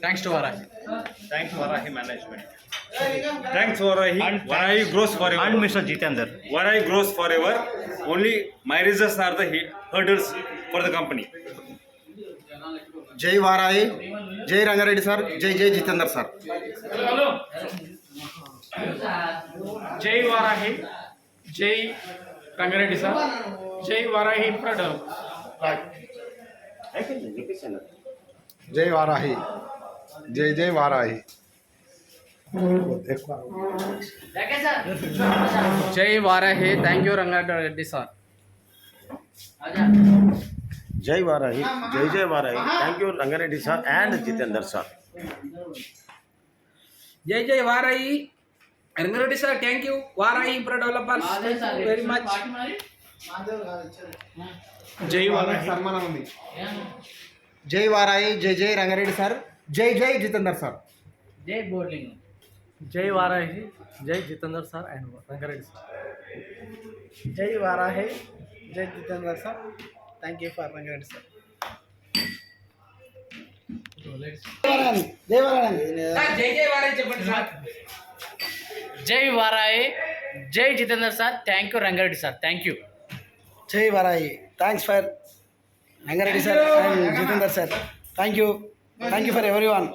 Thanks to Varahi. Thanks Varahi management. Thanks Varahi. Varahi grows forever. And Mr. Jitender. Varahi grows forever. Only my results are the hurdles for the company. జై వారాయి, జై Rangareddy sir, జై జై Jitender sir. జై వారాహి, జై Rangareddy sir, జై Varahi product. జై వారాహి, జై జై వారాహి. జై Varahi, thank you Rangareddy sir. Jai Varahi, Jai Jai Varahi. Thank you Rangareddy sir and Jitender sir. జై జై Varahi Rangareddy sir, thank you Varahi pro developers very much. జై వారాహి సన్మానం ఉంది. జై వారాయి, జై జై రంగారెడ్డి సార్, జై జై జితేందర్ సార్. జై బోర్లింగ్. జై వారాహి, జై Jitender sir and Rangareddy sir. జై వారాహి, జై Jitender sir, thank you for Rangareddy sir. జై వారాహి, జై జై వారాహి చెప్పండి సార్. జై వారాహి, జై Jitender sir, thank you Rangareddy sir, thank you. జై Varahi, thanks for Rangareddy sir and Jitender sir, thank you for every one.